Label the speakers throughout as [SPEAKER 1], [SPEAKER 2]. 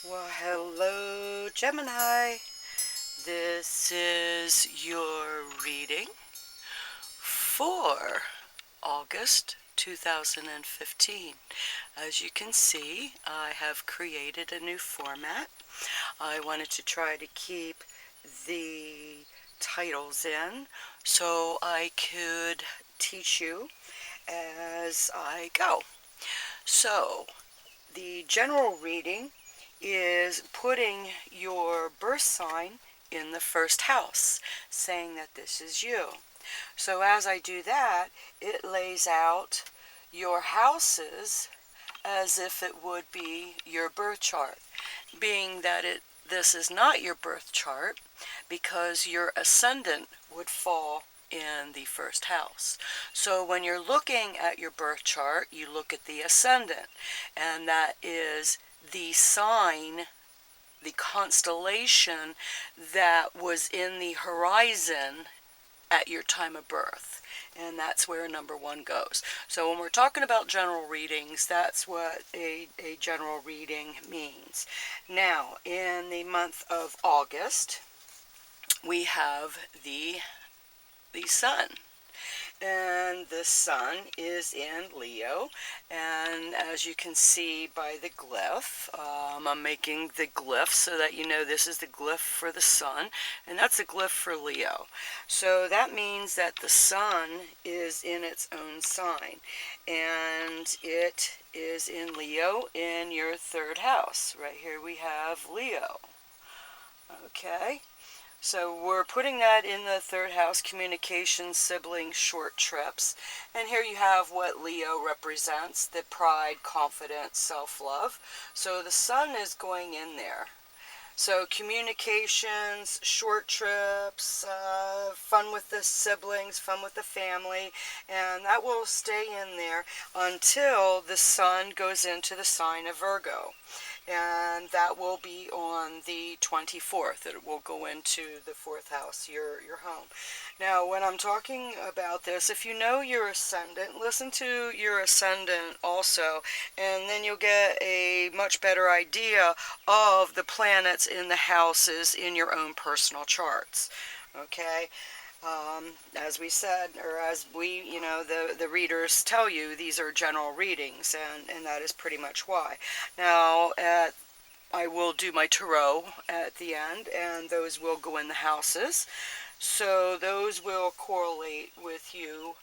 [SPEAKER 1] Well, hello, Gemini. This is your reading for August 2015. As you can see, I have created a new format. I wanted to try to keep the titles in so I could teach you as I go. So, the general reading is putting your birth sign in the first house, saying that this is you. So as I do that, it lays out your houses as if it would be your birth chart, being that this is not your birth chart because your ascendant would fall in the first house. So when you're looking at your birth chart, you look at the ascendant, and that is the sign, the constellation that was in the horizon at your time of birth. And that's where number one goes. So when we're talking about general readings, that's what a general reading means. Now, in the month of August, we have the sun. And the sun is in Leo, and as you can see by the glyph, I'm making the glyph so that you know this is the glyph for the sun, and that's the glyph for Leo. So that means that the sun is in its own sign, and it is in Leo in your third house. Right here we have Leo. Okay. So we're putting that in the third house, communication, siblings, short trips. And here you have what Leo represents, the pride, confidence, self-love. So the sun is going in there. So communications, short trips, fun with the siblings, fun with the family, and that will stay in there until the sun goes into the sign of Virgo. And that will be on the 24th. It will go into the fourth house, your home. Now, when I'm talking about this, if you know your ascendant, listen to your ascendant also, and then you'll get a much better idea of the planets in the houses in your own personal charts. Okay? As we said, or as we, the readers tell you, these are general readings, and that is pretty much why. Now, I will do my tarot at the end, and those will go in the houses. So those will correlate with you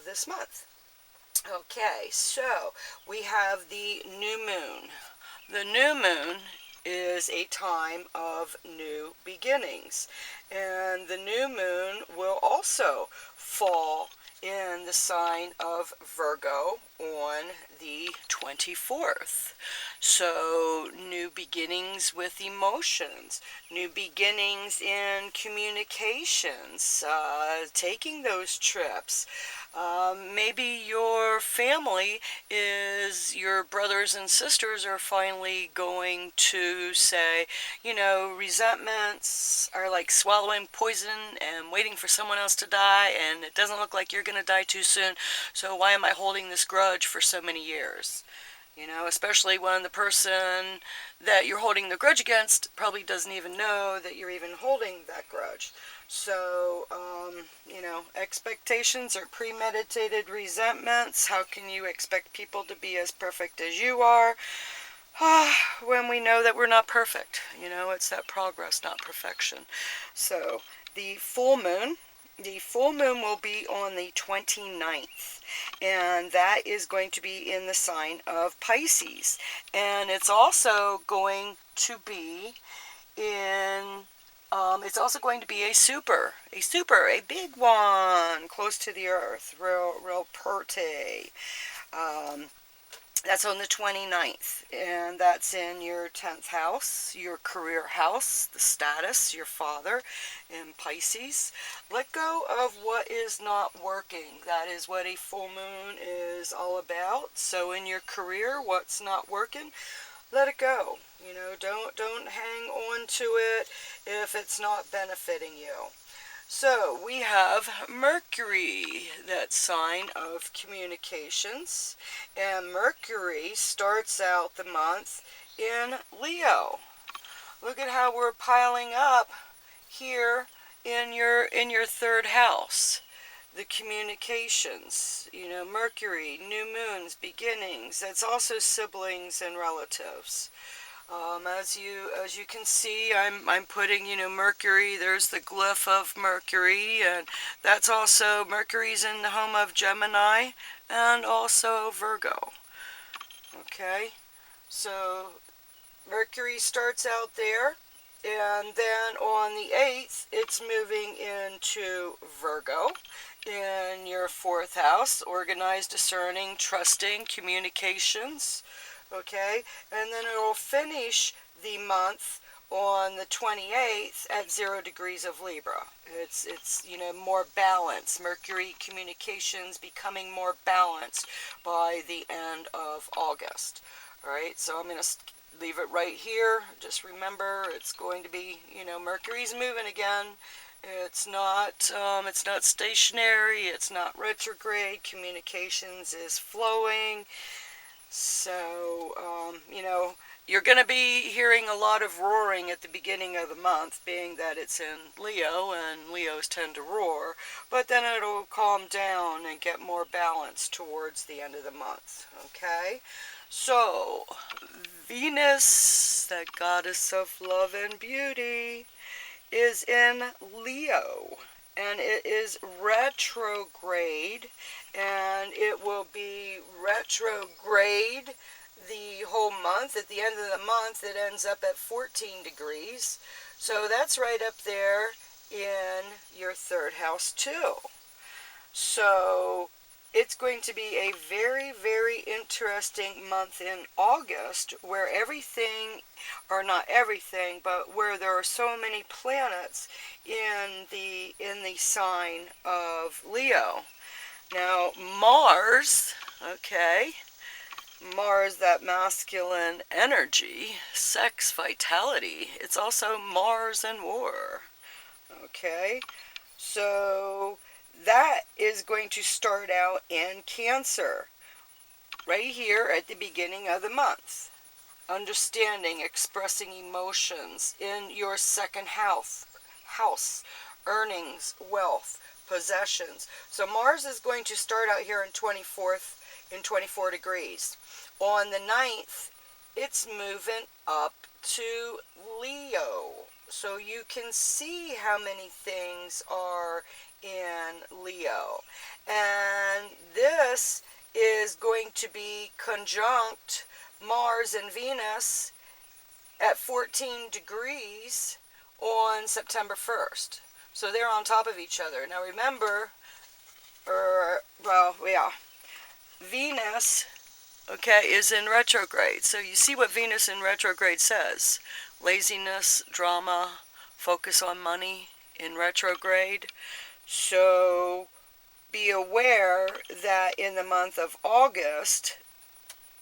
[SPEAKER 1] this month. Okay, so we have the new moon. The new moon is a time of new beginnings, and the new moon will also fall in the sign of Virgo on the 24th. So new beginnings with emotions, new beginnings in communications, taking those trips. Maybe your family is, your brothers and sisters are finally going to say, resentments are like swallowing poison and waiting for someone else to die, and it doesn't look like you're going to die too soon, so why am I holding this grudge for so many years? Especially when the person that you're holding the grudge against probably doesn't even know that you're even holding that grudge. So, expectations are premeditated resentments. How can you expect people to be as perfect as you are? When we know that we're not perfect. It's that progress, not perfection. So, the full moon will be on the 29th, and that is going to be in the sign of Pisces. And it's also going to be in, it's also going to be a big one, close to the earth, real pretty. That's on the 29th, and that's in your 10th house, your career house, the status, your father, in Pisces. Let go of what is not working. That is what a full moon is all about. So in your career, what's not working, let it go. Don't hang on to it if it's not benefiting you. So we have Mercury, that sign of communications, and Mercury starts out the month in Leo. Look at how we're piling up here in your third house. The communications, Mercury, new moons, beginnings. That's also siblings and relatives. As you can see, I'm putting, Mercury. There's the glyph of Mercury, and that's also Mercury's in the home of Gemini and also Virgo. Okay, so Mercury starts out there, and then on the 8th, it's moving into Virgo in your 4th house, organized, discerning, trusting, communications. Okay, and then it will finish the month on the 28th at 0 degrees of Libra. It's more balanced. Mercury communications becoming more balanced by the end of August. All right, so I'm going to leave it right here. Just remember, it's going to be, Mercury's moving again. It's not stationary. It's not retrograde. Communications is flowing. So, you're going to be hearing a lot of roaring at the beginning of the month, being that it's in Leo, and Leos tend to roar, but then it'll calm down and get more balanced towards the end of the month, okay? So, Venus, that goddess of love and beauty, is in Leo, and it is retrograde, and it will be retrograde the whole month. At the end of the month, it ends up at 14 degrees, so that's right up there in your 3rd house too. So it's going to be a very, very interesting month in August, where everything, or not everything, but where there are so many planets in the sign of Leo. Now, Mars, okay, Mars, that masculine energy, sex, vitality, it's also Mars and war, okay? So that is going to start out in Cancer, right here at the beginning of the month. Understanding, expressing emotions in your 2nd house, earnings, wealth, possessions. So Mars is going to start out here in 24 degrees. On the 9th, it's moving up to Leo. So you can see how many things are in Leo. And this is going to be conjunct Mars and Venus at 14 degrees on September 1st. So they're on top of each other. Now remember, Venus, okay, is in retrograde. So you see what Venus in retrograde says. Laziness, drama, focus on money in retrograde. So be aware that in the month of August,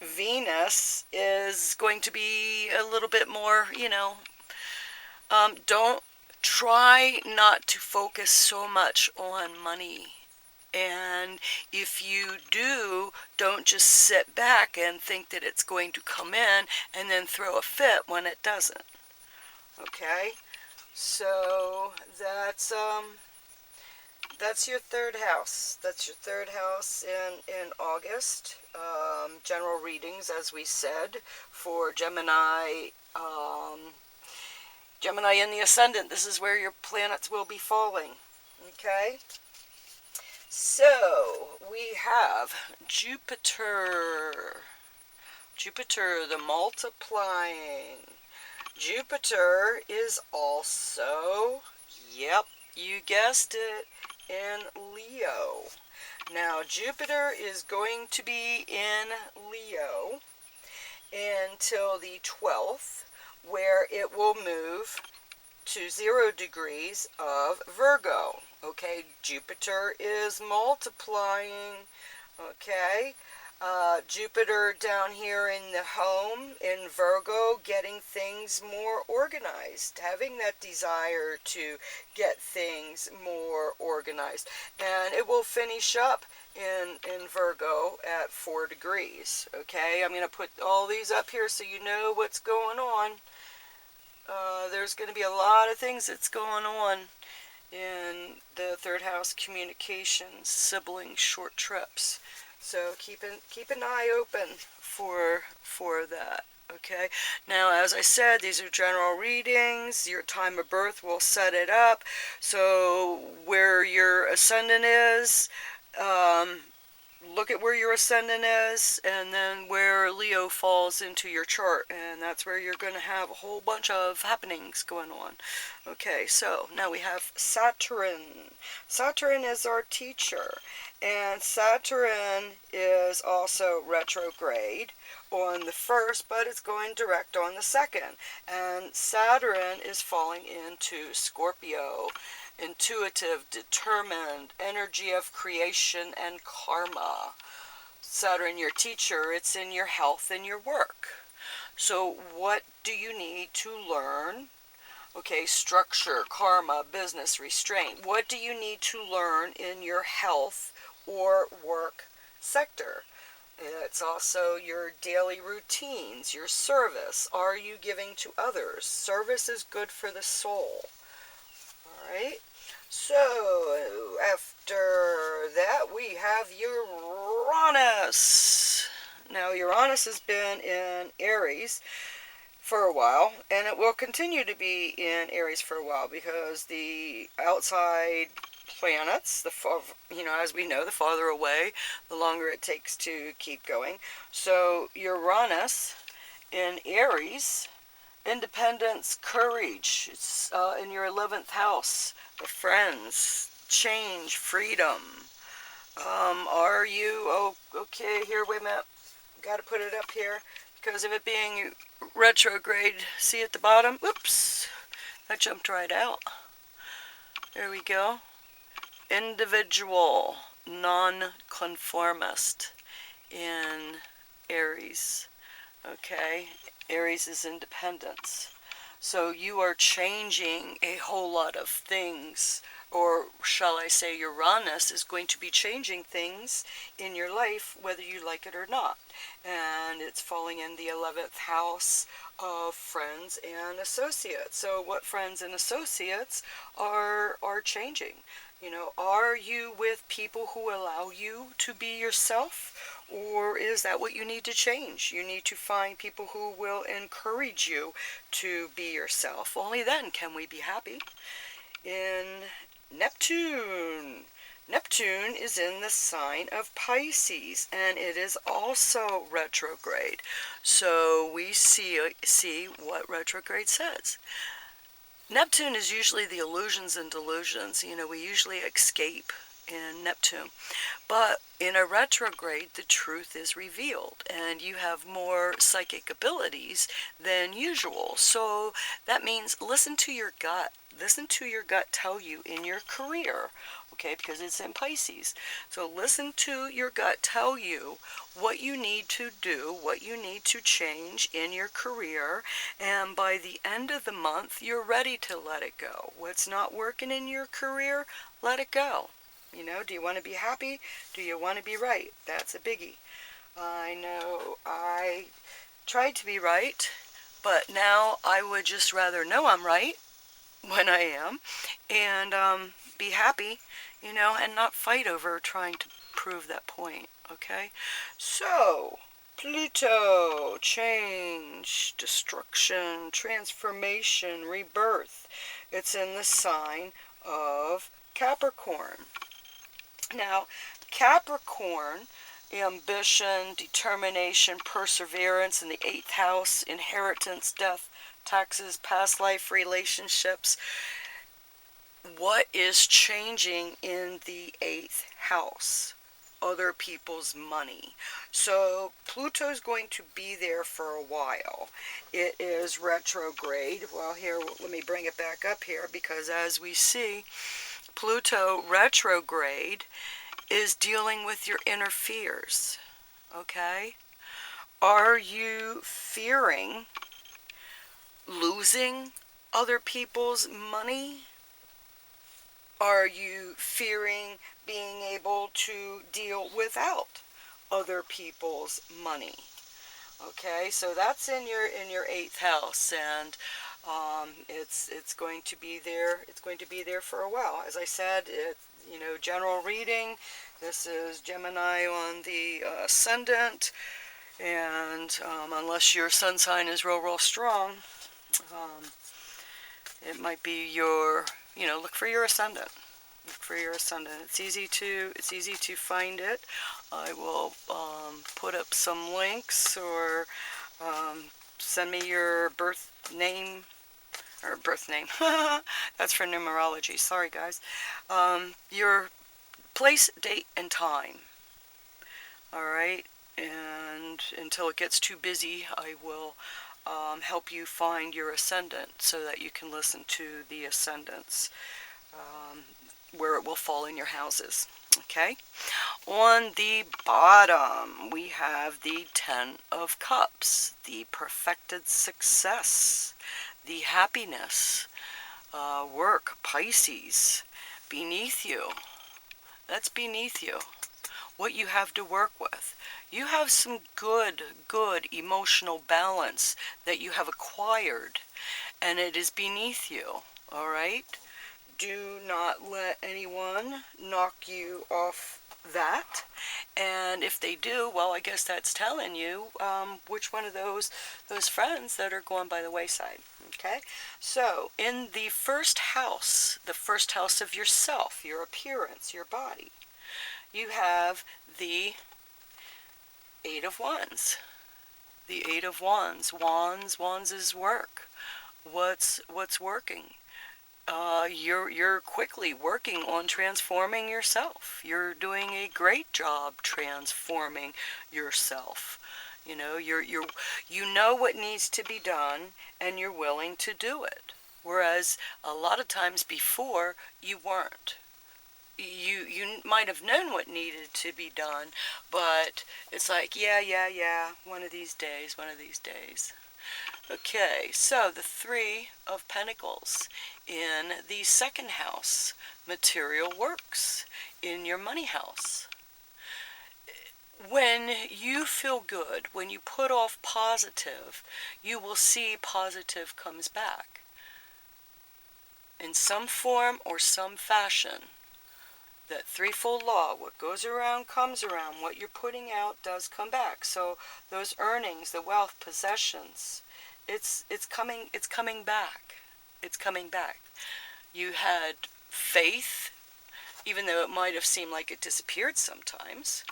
[SPEAKER 1] Venus is going to be a little bit more, don't try not to focus so much on money. And if you do, don't just sit back and think that it's going to come in and then throw a fit when it doesn't. Okay? So that's your 3rd house. That's your 3rd house in August. General readings, as we said, for Gemini. Gemini in the ascendant. This is where your planets will be falling. Okay? So, we have Jupiter. Jupiter, the multiplying. Jupiter is also, yep, you guessed it, in Leo. Now, Jupiter is going to be in Leo until the 12th, where it will move to 0 degrees of Virgo. Okay, Jupiter is multiplying. Okay, Jupiter down here in the home in Virgo, getting things more organized, having that desire to get things more organized. And it will finish up in Virgo at 4 degrees. Okay, I'm going to put all these up here so you know what's going on. There's going to be a lot of things that's going on in the third house: communications, siblings, short trips. So keep an eye open for that. Okay. Now, as I said, these are general readings. Your time of birth will set it up. So where your ascendant is, um, look at where your ascendant is, and then where Leo falls into your chart, and that's where you're going to have a whole bunch of happenings going on. Okay, so now we have Saturn. Saturn is our teacher, and Saturn is also retrograde on the 1st, but it's going direct on the 2nd, and Saturn is falling into Scorpio. Intuitive, determined, energy of creation and karma. Saturn, your teacher, it's in your health and your work. So what do you need to learn? Okay, structure, karma, business, restraint. What do you need to learn in your health or work sector? It's also your daily routines, your service. Are you giving to others? Service is good for the soul. All right. So, after that, we have Uranus. Now, Uranus has been in Aries for a while, and it will continue to be in Aries for a while because the outside planets, as we know, the farther away, the longer it takes to keep going. So, Uranus in Aries, independence, courage. It's in your 11th house. The friends, change, freedom. Are you, okay, here, wait a minute. Got to put it up here because of it being retrograde. See at the bottom? Whoops. That jumped right out. There we go. Individual, non-conformist in Aries. Okay, Aries is independence. So you are changing a whole lot of things, or shall I say Uranus is going to be changing things in your life whether you like it or not. And it's falling in the 11th house of friends and associates. So what friends and associates are changing? Are you with people who allow you to be yourself? Or is that what you need to change? You need to find people who will encourage you to be yourself. Only then can we be happy. In Neptune. Neptune is in the sign of Pisces, and it is also retrograde. So we see what retrograde says. Neptune is usually the illusions and delusions. We usually escape in Neptune. But in a retrograde, the truth is revealed, and you have more psychic abilities than usual. So that means listen to your gut. Listen to your gut tell you in your career, okay, because it's in Pisces. So listen to your gut tell you what you need to do, what you need to change in your career, and by the end of the month, you're ready to let it go. What's not working in your career, let it go. Do you want to be happy? Do you want to be right? That's a biggie. I know I tried to be right, but now I would just rather know I'm right when I am, and be happy, and not fight over trying to prove that point, okay? So, Pluto, change, destruction, transformation, rebirth. It's in the sign of Capricorn. Now, Capricorn, ambition, determination, perseverance in the 8th house, inheritance, death, taxes, past life relationships. What is changing in the 8th house? Other people's money. So Pluto's going to be there for a while. It is retrograde. Well, here, let me bring it back up here, because as we see, Pluto retrograde is dealing with your inner fears. Okay? Are you fearing losing other people's money? Are you fearing being able to deal without other people's money? Okay, so that's in your eighth house, and it's going to be there. It's going to be there for a while. As I said, it's, you know, general reading. This is Gemini on the ascendant, and unless your sun sign is real strong, um, it might be your, you know, look for your ascendant. Look for your ascendant. It's easy to find it. I will put up some links, or um, send me your birth name, or birth name. That's for numerology. Sorry, guys. Your place, date, and time. All right. And until it gets too busy, I will help you find your ascendant so that you can listen to the ascendants, um, where it will fall in your houses. Okay? On the bottom, we have the Ten of Cups, the perfected success, the happiness, work, Pisces, beneath you. That's beneath you. What you have to work with. You have some good emotional balance that you have acquired, and it is beneath you. All right? Do not let anyone knock you off that. And if they do, well, I guess that's telling you which one of those friends that are going by the wayside. Okay? So, in the first house of yourself, your appearance, your body, you have the Eight of Wands. The Eight of Wands. Wands is work. What's working? You're quickly working on transforming yourself. You're doing a great job transforming yourself. You know, you know what needs to be done, and you're willing to do it. Whereas a lot of times before, you weren't. You might have known what needed to be done, but it's like, yeah, one of these days. Okay, so the Three of Pentacles in the second house, material works, in your money house. When you feel good, when you put off positive, you will see positive comes back in some form or some fashion. That threefold law, what goes around comes around. What you're putting out does come back. So those earnings, the wealth, possessions, it's coming back. It's coming back. You had faith, even though it might have seemed like it disappeared sometimes,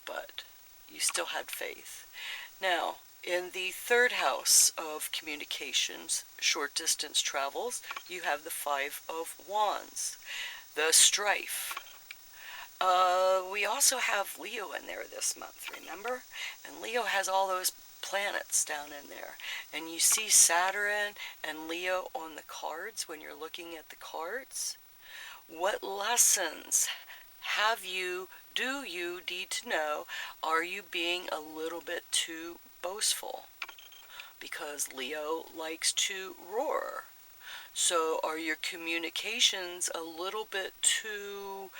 [SPEAKER 1] but you still had faith. Now, in the third house of communications, short distance travels, you have the Five of Wands, the strife. We also have Leo in there this month, remember? And Leo has all those planets down in there. And you see Saturn and Leo on the cards when you're looking at the cards. What lessons do you need to know? Are you being a little bit too boastful? Because Leo likes to roar. So are your communications a little bit too...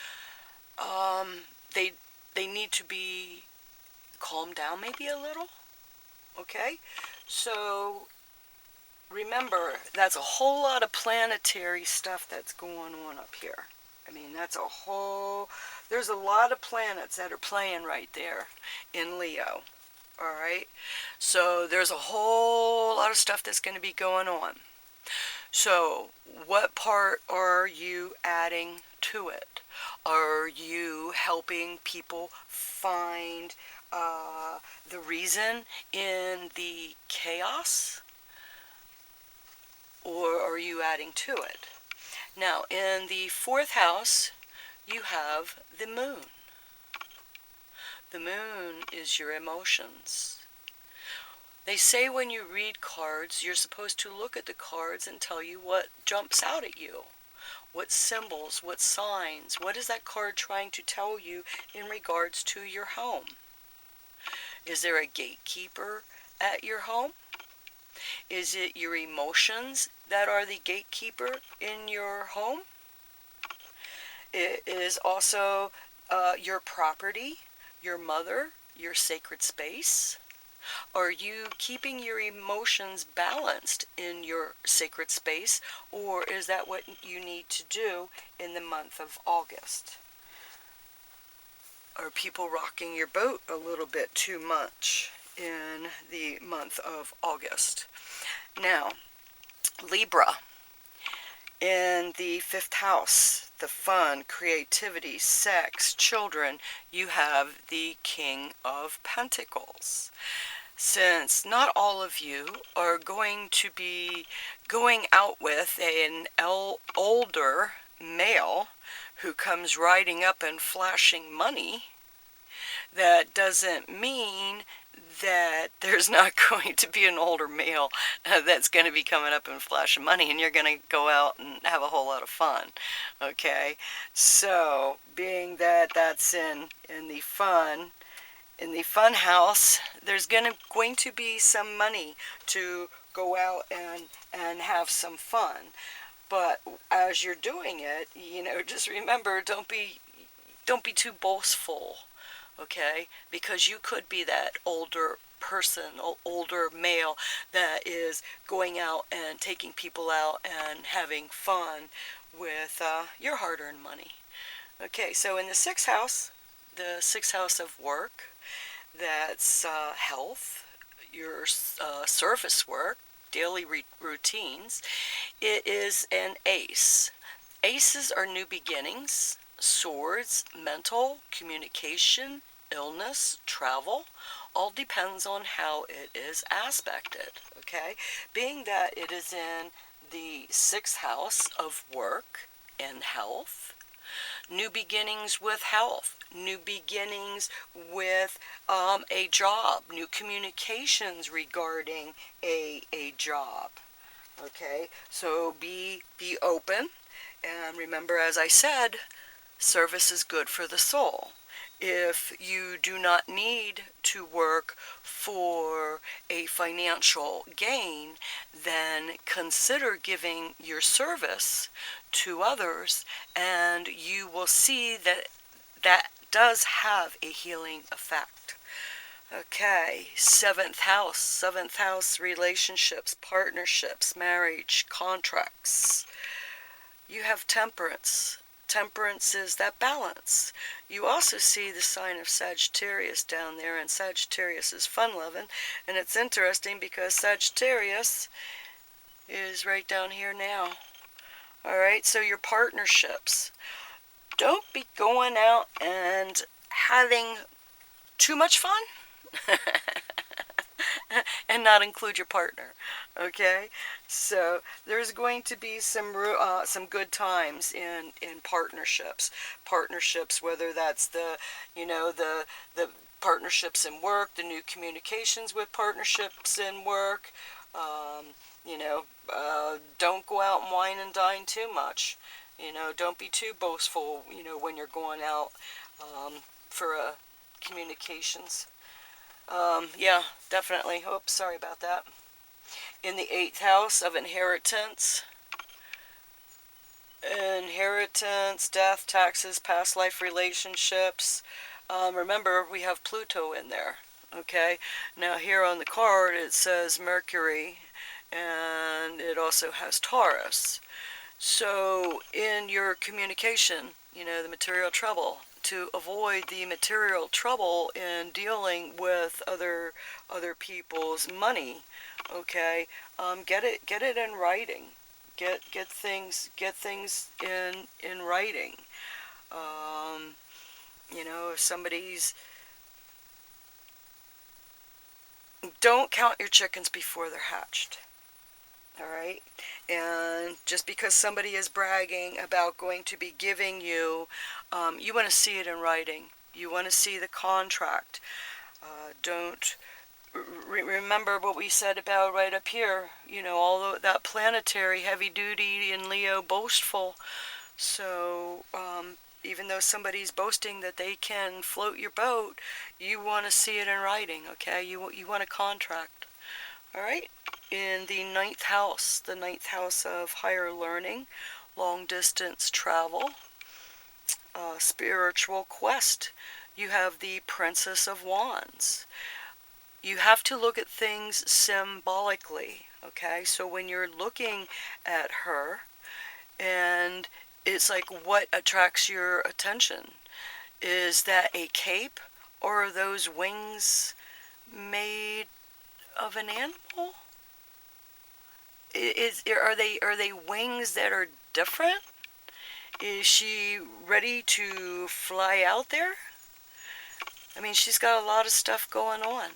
[SPEAKER 1] they need to be calmed down maybe a little? Okay? So remember, that's a whole lot of planetary stuff that's going on up here. I mean, there's a lot of planets that are playing right there in Leo. All right? So there's a whole lot of stuff that's going to be going on. So what part are you adding to it? Are you helping people find the reason in the chaos? Or are you adding to it? Now, in the fourth house, you have the moon. The moon is your emotions. They say when you read cards, you're supposed to look at the cards and tell you what jumps out at you. What symbols, what signs, what is that card trying to tell you in regards to your home? Is there a gatekeeper at your home? Is it your emotions that are the gatekeeper in your home? It is also your property, your mother, your sacred space. Are you keeping your emotions balanced in your sacred space, or is that what you need to do in the month of August? Are people rocking your boat a little bit too much in the month of August? Now, Libra, in the 5th house, the fun, creativity, sex, children, you have the King of Pentacles. Since not all of you are going to be going out with an older male who comes riding up and flashing money, that doesn't mean that there's not going to be an older male that's going to be coming up and flashing money, and you're going to go out and have a whole lot of fun. Okay, so being that that's in the fun house, there's going to be some money to go out and have some fun. But as you're doing it, just remember, don't be too boastful, okay? Because you could be that older person, older male, that is going out and taking people out and having fun with your hard-earned money. Okay, so in the 6th house, of work, that's health, your surface work, daily routines. It is an ace. Aces are new beginnings, swords, mental, communication, illness, travel. All depends on how it is aspected, okay? Being that it is in the 6th house of work and health, new beginnings with health, new beginnings with a job, new communications regarding a job. Okay, so be open, and remember, as I said, service is good for the soul. If you do not need to work for a financial gain, then consider giving your service to others, and you will see that that does have a healing effect. Okay, 7th house, relationships, partnerships, marriage, contracts. You have temperance. Temperance is that balance. You also see the sign of Sagittarius down there, and Sagittarius is fun-loving, and it's interesting because Sagittarius is right down here now. Alright, so your partnerships. Don't be going out and having too much fun and not include your partner. Okay, so there's going to be some good times in partnerships. Whether that's the partnerships in work, the new communications with partnerships in work. Don't go out and wine and dine too much. Don't be too boastful, when you're going out for communications. Yeah, definitely. Oops, sorry about that. In the 8th house of inheritance, death, taxes, past life relationships. Remember, we have Pluto in there. Okay, now here on the card it says Mercury, and it also has Taurus. So in your communication, the material trouble, to avoid the material trouble in dealing with other people's money, okay, get it in writing. Get things in writing. If somebody's, don't count your chickens before they're hatched. Alright, and just because somebody is bragging about going to be giving you, you want to see it in writing. You want to see the contract. Don't remember what we said about right up here, all that planetary heavy duty in Leo, boastful. So even though somebody's boasting that they can float your boat, you want to see it in writing, okay? You want a contract, all right? In the ninth house of higher learning, long distance travel, spiritual quest, you have the Princess of Wands. You have to look at things symbolically, okay? So when you're looking at her, and it's like, what attracts your attention? Is that a cape, or are those wings made of an animal? Are they wings that are different? Is she ready to fly out there? I mean, she's got a lot of stuff going on.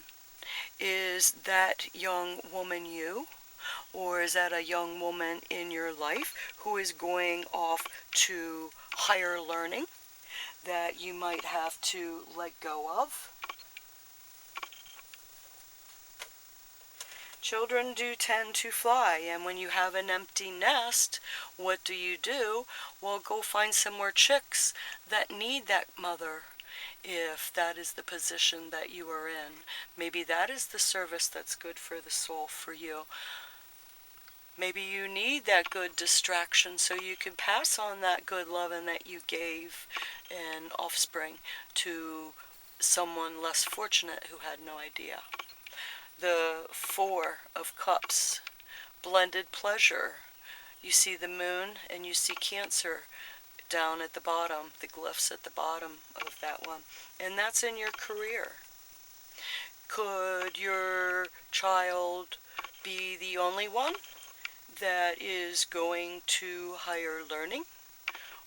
[SPEAKER 1] Is that young woman you? Or is that a young woman in your life who is going off to higher learning that you might have to let go of? Children do tend to fly, and when you have an empty nest, what do? Well, go find some more chicks that need that mother. If that is the position that you are in, maybe that is the service that's good for the soul for you. Maybe you need that good distraction so you can pass on that good loving that you gave in offspring to someone less fortunate who had no idea. The Four of Cups, blended pleasure. You see the moon and you see Cancer down at the bottom, the glyphs at the bottom of that one. And that's in your career. Could your child be the only one that is going to higher learning?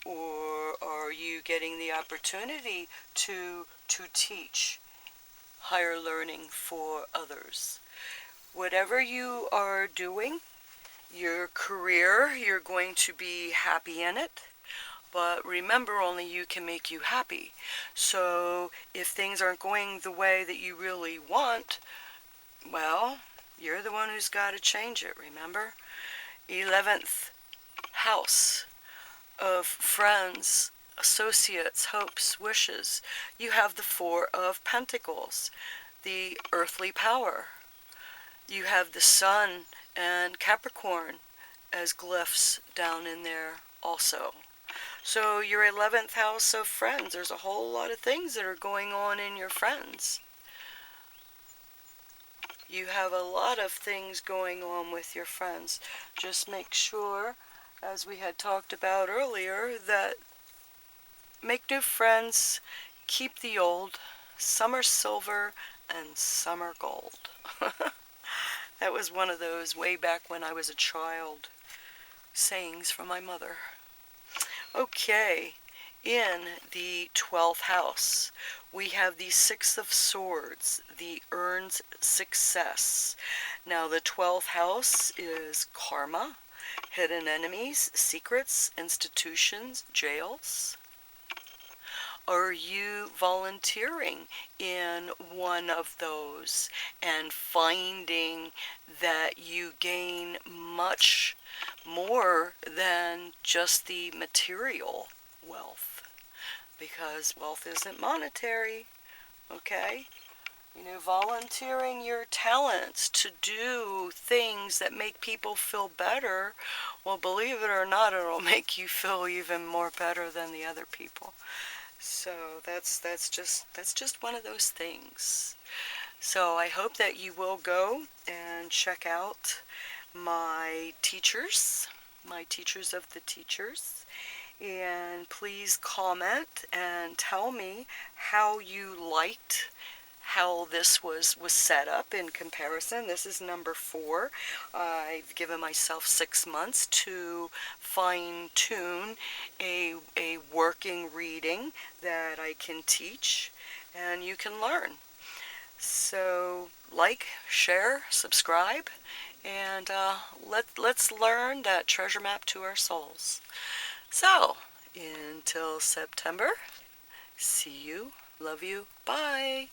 [SPEAKER 1] Or are you getting the opportunity to teach higher learning for others? Whatever you are doing, your career, you're going to be happy in it. But remember, only you can make you happy. So if things aren't going the way that you really want, well, you're the one who's got to change it, remember? 11th house of friends, associates, hopes, wishes. You have the Four of Pentacles, the earthly power. You have the Sun and Capricorn as glyphs down in there also. So your 11th house of friends, there's a whole lot of things that are going on in your friends. You have a lot of things going on with your friends. Just make sure, as we had talked about earlier, that make new friends, keep the old. Some are silver and some are gold. That was one of those way back when I was a child sayings from my mother. Okay, in the 12th house, we have the Six of Swords, the earned success. Now, the 12th house is karma, hidden enemies, secrets, institutions, jails. Are you volunteering in one of those and finding that you gain much more than just the material wealth? Because wealth isn't monetary, okay? You know, volunteering your talents to do things that make people feel better, well, believe it or not, it'll make you feel even more better than the other people. So that's just one of those things. So I hope that you will go and check out my teachers of the teachers, and please comment and tell me how you liked how this was set up in comparison. This is number 4. I've given myself 6 months to fine-tune a working reading that I can teach and you can learn. So like, share, subscribe, and let's learn that treasure map to our souls. So until September, see you, love you, bye.